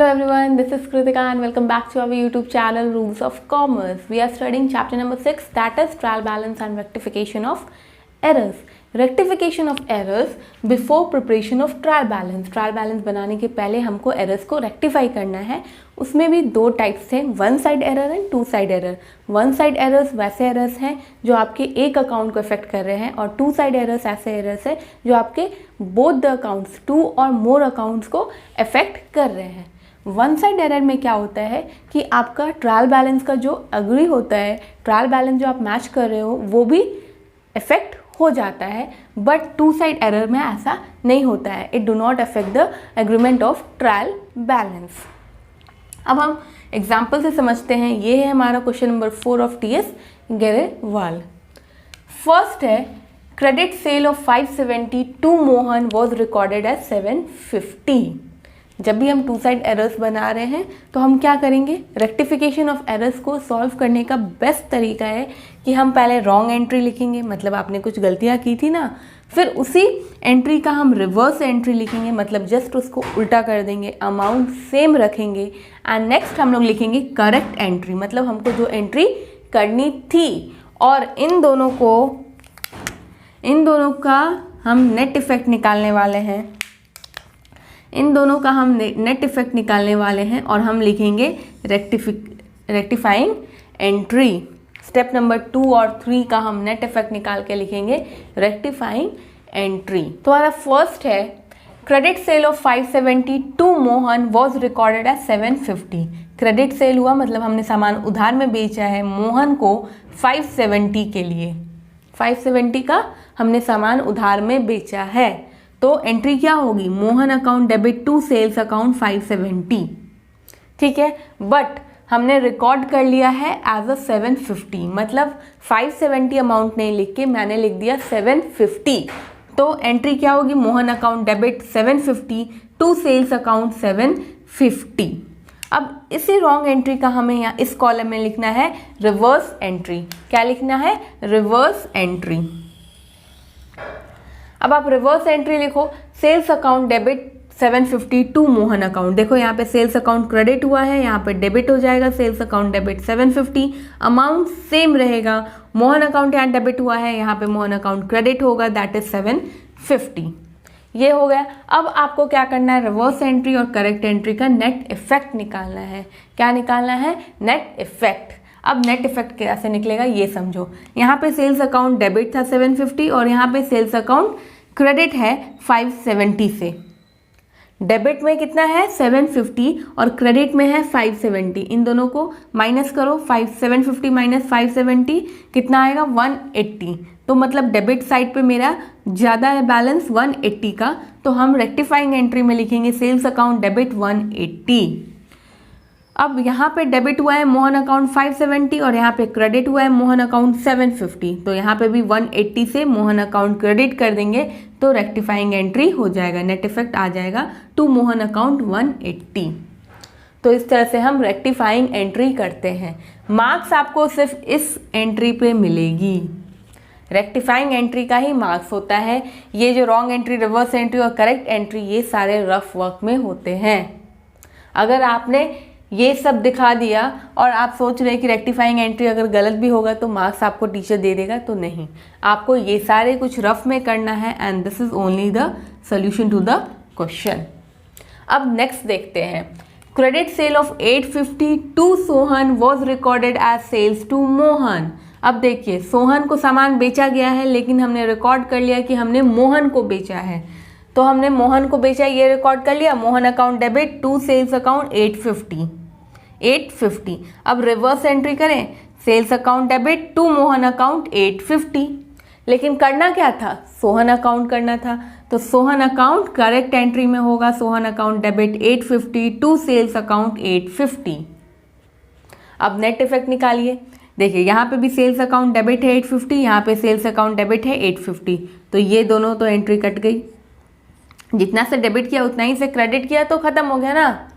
Hello everyone, this is Kritika and welcome back to our YouTube channel Rules of Commerce. We are studying chapter number 6, that is trial balance and rectification of errors. Rectification of errors before preparation of trial balance. Trial balance बनाने के पहले हमको errors को rectify करना है. उसमें भी दो टाइप्स हैं, one side error and two side error. One side errors वैसे एरर्स हैं जो आपके एक अकाउंट को इफेक्ट कर रहे हैं, और टू साइड एरर्स ऐसे एरर्स हैं जो आपके बोथ द अकाउंट्स, टू और मोर अकाउंट्स को इफेक्ट कर रहे हैं. वन साइड एरर में क्या होता है कि आपका ट्रायल बैलेंस का जो अग्री होता है, ट्रायल बैलेंस जो आप मैच कर रहे हो वो भी इफेक्ट हो जाता है, बट टू साइड एरर में ऐसा नहीं होता है. It do not affect the agreement of trial balance. अब हम एग्जाम्पल से समझते हैं. ये है हमारा question number 4 of TS Grewal. First है, credit sale of 570 to Mohan was recorded as 750. जब भी हम टू साइड एरर्स बना रहे हैं तो हम क्या करेंगे, रेक्टिफिकेशन ऑफ एरर्स को सॉल्व करने का बेस्ट तरीका है कि हम पहले रॉन्ग एंट्री लिखेंगे, मतलब आपने कुछ गलतियां की थी ना, फिर उसी एंट्री का हम रिवर्स एंट्री लिखेंगे, मतलब जस्ट उसको उल्टा कर देंगे, अमाउंट सेम रखेंगे, एंड नेक्स्ट हम लोग लिखेंगे करेक्ट एंट्री, मतलब हमको जो एंट्री करनी थी. और इन दोनों का हम नेट इफेक्ट निकालने वाले हैं. इन दोनों का हम नेट इफेक्ट निकालने वाले हैं और हम लिखेंगे रेक्टिफाइंग एंट्री. स्टेप नंबर 2 और 3 का हम नेट इफेक्ट निकाल के लिखेंगे रेक्टिफाइंग एंट्री. तो हमारा फर्स्ट है, credit sale of 570 to Mohan was recorded as 750. Credit sale हुआ मतलब हमने सामान उधार में बेचा है मोहन को 570 के लिए. 570 का हमने सामान उधार में बेचा है, तो एंट्री क्या होगी, Mohan account debit to sales account 570. ठीक है, बट हमने रिकॉर्ड कर लिया है एज अ 750, मतलब 570 अमाउंट नहीं लिख के मैंने लिख दिया 750. तो एंट्री क्या होगी, Mohan account debit 750 to sales account 750. अब इसी रॉन्ग एंट्री का हमें यहाँ इस कॉलम में लिखना है रिवर्स एंट्री. क्या लिखना है, रिवर्स एंट्री. अब आप रिवर्स एंट्री लिखो, sales account debit 750 to Mohan account. देखो यहाँ पे सेल्स अकाउंट क्रेडिट हुआ है, यहाँ पे डेबिट हो जाएगा, sales account debit 750, amount same रहेगा. मोहन अकाउंट यहाँ डेबिट हुआ है, यहाँ पे मोहन अकाउंट क्रेडिट होगा, दैट इज 750. ये हो गया. अब आपको क्या करना है, रिवर्स एंट्री और करेक्ट एंट्री का नेट इफेक्ट निकालना है. क्या निकालना है, नेट इफेक्ट. अब नेट इफेक्ट कैसे निकलेगा ये समझो. यहाँ पे सेल्स अकाउंट डेबिट था 750 और यहाँ पे सेल्स अकाउंट क्रेडिट है 570 से. डेबिट में कितना है 750 और क्रेडिट में है 570. इन दोनों को माइनस करो, 750 माइनस 570 कितना आएगा 180. तो मतलब डेबिट साइड पे मेरा ज़्यादा है बैलेंस 180 का, तो हम रेक्टिफाइंग एंट्री में लिखेंगे सेल्स अकाउंट डेबिट 180. अब यहाँ पे डेबिट हुआ है मोहन अकाउंट 570 और यहाँ पे क्रेडिट हुआ है मोहन अकाउंट 750, तो यहाँ पे भी 180 से मोहन अकाउंट क्रेडिट कर देंगे तो रेक्टिफाइंग एंट्री हो जाएगा, नेट इफेक्ट आ जाएगा टू मोहन अकाउंट 180. तो इस तरह से हम रेक्टिफाइंग एंट्री करते हैं. मार्क्स आपको सिर्फ इस एंट्री पे मिलेगी, रेक्टिफाइंग एंट्री का ही मार्क्स होता है. ये जो रॉन्ग एंट्री, रिवर्स एंट्री और करेक्ट एंट्री, ये सारे रफ वर्क में होते हैं. अगर आपने ये सब दिखा दिया और आप सोच रहे कि रेक्टिफाइंग एंट्री अगर गलत भी होगा तो मार्क्स आपको टीचर दे देगा, तो नहीं, आपको ये सारे कुछ रफ में करना है, and this is only the solution to the question. अब नेक्स्ट देखते हैं. Credit sale of 850 to Sohan was recorded as sales to Mohan. अब देखिए, सोहन को सामान बेचा गया है लेकिन हमने रिकॉर्ड कर लिया कि हमने मोहन को बेचा है, तो हमने मोहन को बेचा ये रिकॉर्ड कर लिया. Mohan account debit to sales account 850. अब रिवर्स एंट्री करें, sales account debit to Mohan account 850, लेकिन करना क्या था, सोहन अकाउंट करना था, तो सोहन अकाउंट करेक्ट एंट्री में होगा. Sohan account debit 850 to sales account 850. अब नेट इफेक्ट निकालिए. देखिए यहाँ पे भी सेल्स अकाउंट डेबिट है 850, यहाँ पे सेल्स अकाउंट डेबिट है 850, तो ये दोनों तो एंट्री कट गई. जितना से डेबिट किया उतना ही से क्रेडिट किया तो खत्म हो गया ना.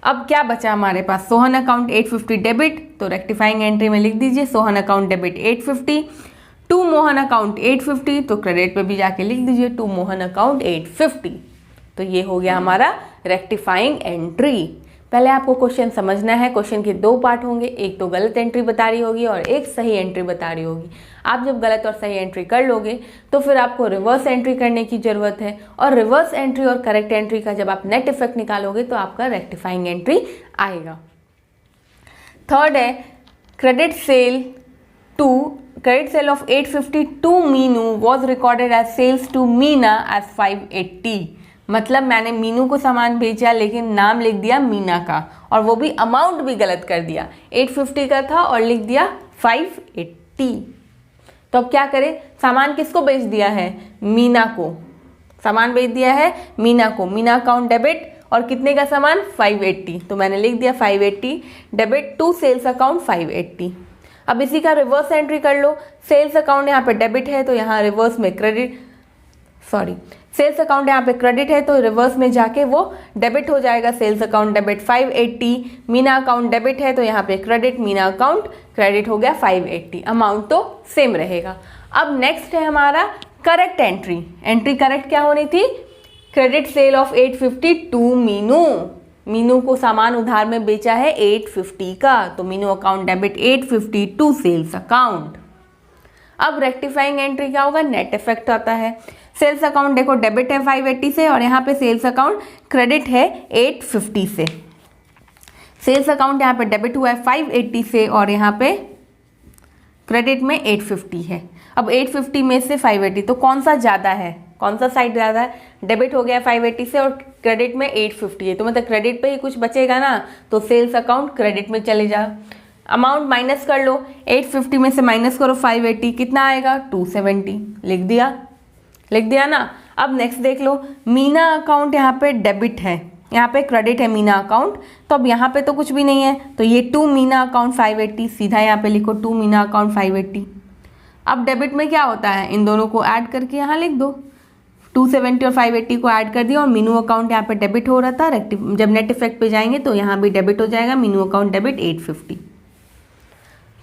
अब क्या बचा हमारे पास, सोहन अकाउंट 850 डेबिट, तो रेक्टिफाइंग एंट्री में लिख दीजिए Sohan account debit 850 to Mohan account 850, तो क्रेडिट पे भी जाके लिख दीजिए टू मोहन अकाउंट 850. तो ये हो गया हमारा रेक्टिफाइंग एंट्री. पहले आपको क्वेश्चन समझना है। क्वेश्चन के दो पार्ट होंगे, एक तो गलत एंट्री बता रही होगी और एक सही एंट्री बता रही होगी। आप जब गलत और सही एंट्री कर लोगे तो फिर आपको रिवर्स एंट्री करने की ज़रूरत है, और रिवर्स एंट्री और करेक्ट एंट्री का जब आप नेट इफेक्ट निकालोगे तो आपका रेक्टिफाइंग एंट्री आएगा। थर्ड है credit sale of 852 Meenu was recorded as sales to Meena as 580। मतलब मैंने मीनू को सामान बेचा लेकिन नाम लिख दिया मीना का, और वो भी अमाउंट भी गलत कर दिया, 850 का था और लिख दिया 580। तो अब क्या करें, सामान किसको बेच दिया है, मीना को, सामान बेच दिया है मीना को, मीना अकाउंट डेबिट, और कितने का सामान 580, तो मैंने लिख दिया 580 डेबिट टू सेल्स अकाउंट 580। अब इसी का रिवर्स एंट्री कर लो, सेल्स अकाउंट यहाँ पे डेबिट है तो यहाँ रिवर्स में सेल्स अकाउंट यहाँ पे क्रेडिट है तो रिवर्स में जाके वो डेबिट हो जाएगा, sales account debit 580, Meena account debit है तो यहाँ पे क्रेडिट, मीना अकाउंट क्रेडिट हो गया 580, अमाउंट तो सेम रहेगा। अब नेक्स्ट है हमारा करेक्ट एंट्री। एंट्री करेक्ट क्या होनी थी, क्रेडिट सेल ऑफ 852 मीनू को सामान उधार में बेचा है 850 का, तो Meenu account debit 852 sales account. अब रेक्टिफाइंग एंट्री क्या होगा, नेट इफेक्ट आता है। सेल्स अकाउंट देखो डेबिट है 580 से और यहाँ पे सेल्स अकाउंट क्रेडिट है 850 से। सेल्स अकाउंट यहाँ पे डेबिट हुआ है 580 से और यहाँ पे क्रेडिट में 850 है। अब 850 में से 580, तो कौन सा ज़्यादा है, कौन सा साइड ज़्यादा है, डेबिट हो गया 580 से और क्रेडिट में 850 है, तो मतलब क्रेडिट पे ही कुछ बचेगा ना, तो सेल्स अकाउंट क्रेडिट में चले जाओ। अमाउंट माइनस कर लो, 850 में से माइनस करो 580, कितना आएगा 270, लिख दिया ना। अब नेक्स्ट देख लो, मीना अकाउंट यहाँ पे डेबिट है, यहाँ पे क्रेडिट है मीना अकाउंट, तो अब यहाँ पे तो कुछ भी नहीं है, तो ये टू मीना अकाउंट 580, सीधा यहाँ पे लिखो टू मीना अकाउंट 580। अब डेबिट में क्या होता है, इन दोनों को ऐड करके यहाँ लिख दो, 270 और 580 को ऐड कर दिया और मीनू अकाउंट यहाँ पे डेबिट हो रहा था, जब नेट इफेक्ट पे जाएंगे तो यहाँ भी डेबिट हो जाएगा, मीनू अकाउंट डेबिट 850।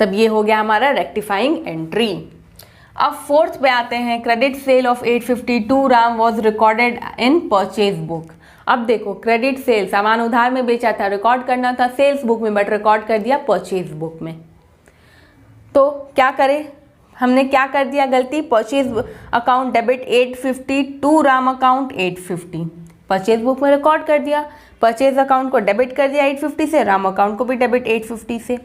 तब ये हो गया हमारा रेक्टिफाइंग एंट्री। अब फोर्थ पे आते हैं, credit sale of 852 Ram was recorded in purchase book. अब देखो क्रेडिट सेल, सामान उधार में बेचा था, रिकॉर्ड करना था सेल्स बुक में, बट रिकॉर्ड कर दिया परचेज बुक में। तो क्या करें, हमने क्या कर दिया गलती, purchase account debit 852 Ram account 850, purchase book में रिकॉर्ड कर दिया, परचेज अकाउंट को डेबिट कर दिया 850 से, राम अकाउंट को भी डेबिट 850 से।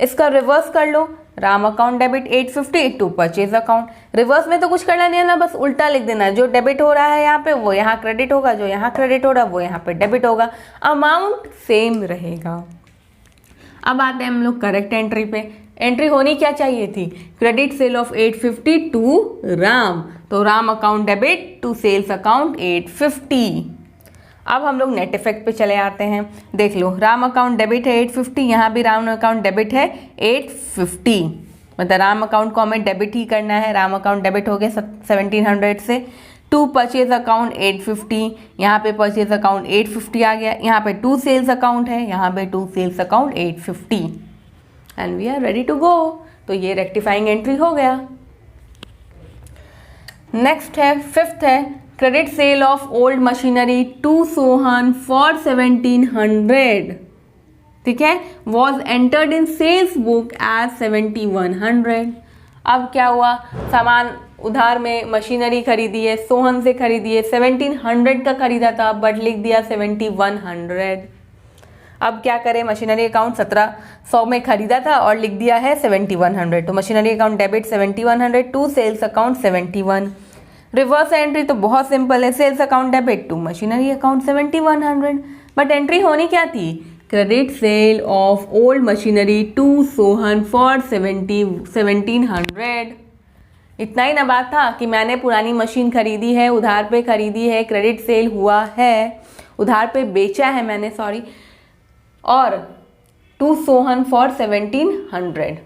इसका रिवर्स कर लो, Ram account debit 850 to purchase account. Reverse में तो कुछ करना नहीं है ना, बस उल्टा लिख देना, जो डेबिट हो रहा है यहाँ पे वो यहाँ क्रेडिट होगा, जो यहाँ क्रेडिट हो रहा है वो यहाँ पे डेबिट होगा, अमाउंट सेम रहेगा। अब आते हैं हम लोग करेक्ट एंट्री पे। एंट्री होनी क्या चाहिए थी, क्रेडिट सेल ऑफ 852 राम, तो Ram account debit to sales account 850। अब हम लोग नेट इफेक्ट पे चले आते हैं, देख लो राम अकाउंट डेबिट है 850, यहाँ भी राम अकाउंट डेबिट है 850, मतलब राम अकाउंट को हमें डेबिट ही करना है, राम अकाउंट डेबिट हो गया 1700 से, टू परचेज अकाउंट 850, यहाँ पे परचेज अकाउंट 850 आ गया, यहाँ पे टू सेल्स अकाउंट है, यहाँ पे to sales account 850 and we are ready to go. तो ये रेक्टिफाइंग एंट्री हो गया। नेक्स्ट है फिफ्थ है, credit sale of old machinery to Sohan for 1700, ठीक है, was entered in sales book as 7100। अब क्या हुआ, सामान उधार में मशीनरी खरीदी है, सोहन से खरीदी है, 1700 का खरीदा था बट लिख दिया 7100। अब क्या करें, मशीनरी अकाउंट 1700 में खरीदा था और लिख दिया है 7100, तो machinery account debit 7100 to sales account 71। Reverse entry तो बहुत सिंपल है, sales account debit to machinery account 7100, but entry होनी क्या थी, credit sale of old machinery to Sohan for 1700। इतना ही ना बात था कि मैंने पुरानी मशीन खरीदी है, उधार पे खरीदी है, क्रेडिट सेल हुआ है, उधार पे बेचा है मैंने, सॉरी, और to Sohan for 1700।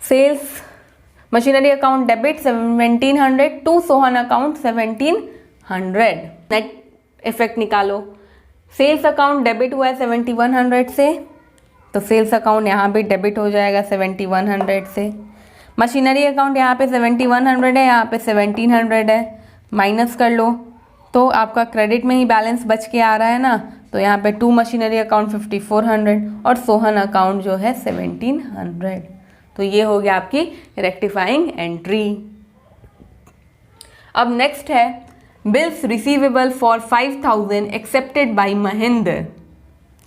Sales machinery account debit 1700 to Sohan account 1700। Net effect निकालो, सेल्स अकाउंट डेबिट हुआ है 7100 से, तो सेल्स अकाउंट यहाँ पे डेबिट हो जाएगा 7100 से। मशीनरी अकाउंट यहाँ पे 7100 है, यहाँ पे 1700 है, माइनस कर लो, तो आपका क्रेडिट में ही बैलेंस बच के आ रहा है ना, तो यहाँ पे टू मशीनरी अकाउंट 5400 और सोहन अकाउंट जो है 1700। तो ये हो गया आपकी रेक्टिफाइंग एंट्री। अब नेक्स्ट है bills receivable for 5000 accepted by Mahendra.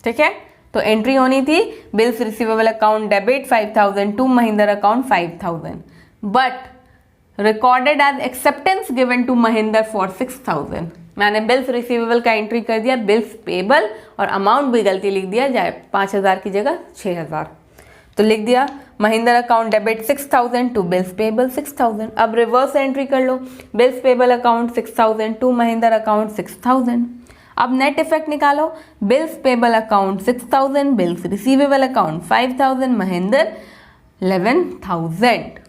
ठीक है, तो एंट्री होनी थी bills receivable account debit 5000 to Mahendra account 5000, but recorded as acceptance given to Mahendra for 6000। मैंने बिल्स रिसीवेबल का एंट्री कर दिया, बिल्स पेबल और अमाउंट भी गलती लिख दिया जाए, 5000 की जगह 6000। तो लिख दिया Mahendra account debit 6000 to bills payable 6000। अब रिवर्स एंट्री कर लो, bills payable account 6000 to Mahendra account 6000। अब नेट इफेक्ट निकालो, bills payable account 6000, bills receivable account 5000, Mahendra 11000।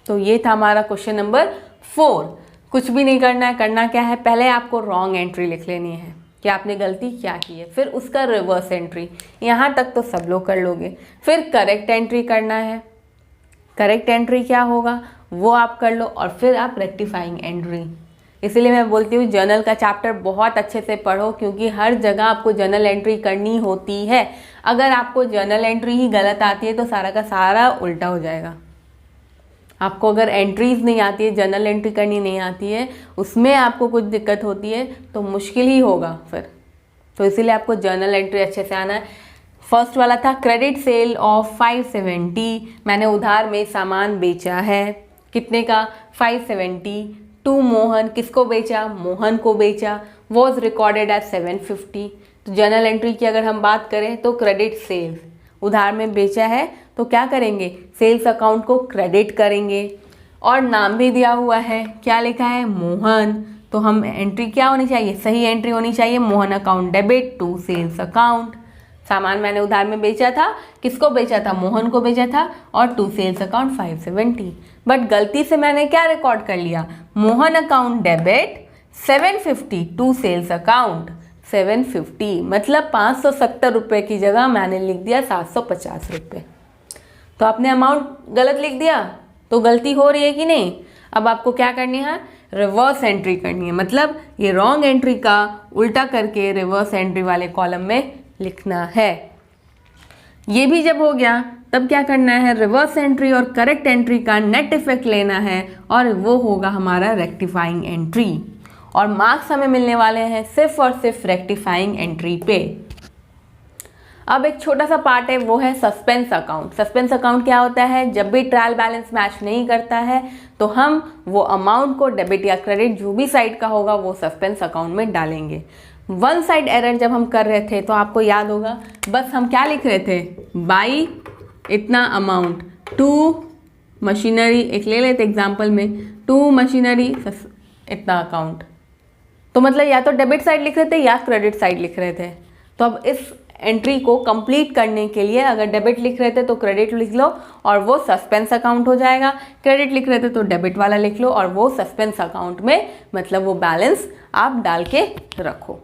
तो ये था हमारा क्वेश्चन नंबर 4। कुछ भी नहीं करना है, करना क्या है, पहले आपको रॉन्ग एंट्री लिख लेनी है कि आपने गलती क्या की है, फिर उसका रिवर्स एंट्री, यहाँ तक तो सब लोग कर लोगे। फिर करेक्ट एंट्री करना है, करेक्ट एंट्री क्या होगा वो आप कर लो, और फिर आप रेक्टिफाइंग एंट्री। इसीलिए मैं बोलती हूँ जर्नल का चैप्टर बहुत अच्छे से पढ़ो, क्योंकि हर जगह आपको जर्नल एंट्री करनी होती है। अगर आपको जर्नल एंट्री ही गलत आती है तो सारा का सारा उल्टा हो जाएगा। आपको अगर एंट्रीज नहीं आती है, जर्नल एंट्री करनी नहीं आती है, उसमें आपको कुछ दिक्कत होती है तो मुश्किल ही होगा फिर। तो इसीलिए आपको जर्नल एंट्री अच्छे से आना है। फर्स्ट वाला था क्रेडिट सेल ऑफ 570, मैंने उधार में सामान बेचा है, कितने का 570 टू मोहन, किसको बेचा, मोहन को बेचा, वॉज रिकॉर्डेड एज 750। तो जर्नल एंट्री की अगर हम बात करें तो क्रेडिट सेल्स, उधार में बेचा है तो क्या करेंगे, सेल्स अकाउंट को क्रेडिट करेंगे, और नाम भी दिया हुआ है, क्या लिखा है, मोहन। तो हम एंट्री क्या होनी चाहिए, सही एंट्री होनी चाहिए, Mohan account debit to sales account. सामान मैंने उधार में बेचा था, किसको बेचा था, मोहन को बेचा था, और टू सेल्स अकाउंट 570। बट गलती से मैंने क्या रिकॉर्ड कर लिया, Mohan account debit 750 to sales account 750, मतलब 570 रुपये की जगह मैंने लिख दिया 750 रुपये। तो आपने अमाउंट गलत लिख दिया, तो गलती हो रही है कि नहीं। अब आपको क्या करनी है, रिवर्स एंट्री करनी है, मतलब ये रॉन्ग एंट्री का उल्टा करके रिवर्स एंट्री वाले कॉलम में लिखना है। ये भी जब हो गया तब क्या करना है, रिवर्स एंट्री और करेक्ट एंट्री का नेट इफेक्ट लेना है, और वो होगा हमारा रेक्टिफाइंग एंट्री। और मार्क्स हमें मिलने वाले हैं सिर्फ और सिर्फ रेक्टिफाइंग एंट्री पे। अब एक छोटा सा पार्ट है, वो है सस्पेंस अकाउंट। सस्पेंस अकाउंट क्या होता है, जब भी ट्रायल बैलेंस मैच नहीं करता है तो हम वो अमाउंट को डेबिट या क्रेडिट जो भी साइड का होगा वो सस्पेंस अकाउंट में डालेंगे। वन साइड एरर जब हम कर रहे थे तो आपको याद होगा, बस हम क्या लिख रहे थे, बाई इतना अमाउंट टू मशीनरी, एक ले लेते एग्जाम्पल में, टू मशीनरी इतना अकाउंट। तो मतलब या तो डेबिट साइड लिख रहे थे या क्रेडिट साइड लिख रहे थे। तो अब इस एंट्री को कंप्लीट करने के लिए अगर डेबिट लिख रहे थे तो क्रेडिट लिख लो और वो सस्पेंस अकाउंट हो जाएगा, क्रेडिट लिख रहे थे तो डेबिट वाला लिख लो और वो सस्पेंस अकाउंट में, मतलब वो बैलेंस आप डाल के रखो।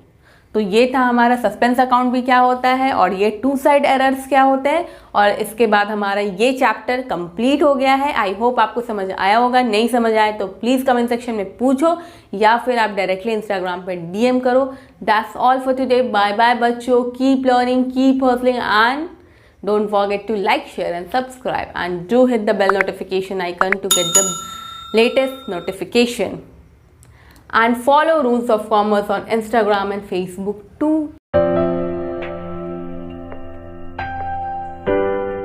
तो ये था हमारा सस्पेंस अकाउंट भी क्या होता है और ये टू साइड एरर्स क्या होते हैं। और इसके बाद हमारा ये चैप्टर कंप्लीट हो गया है। आई होप आपको समझ आया होगा। नहीं समझ आए तो प्लीज़ कमेंट सेक्शन में पूछो या फिर आप डायरेक्टली इंस्टाग्राम पे डीएम करो। That's all for today. Bye bye बच्चों। Keep learning, keep hustling and don't forget to like, share and subscribe, and do hit the bell notification icon to get the latest notification. And follow Rules of Commerce on Instagram and Facebook too.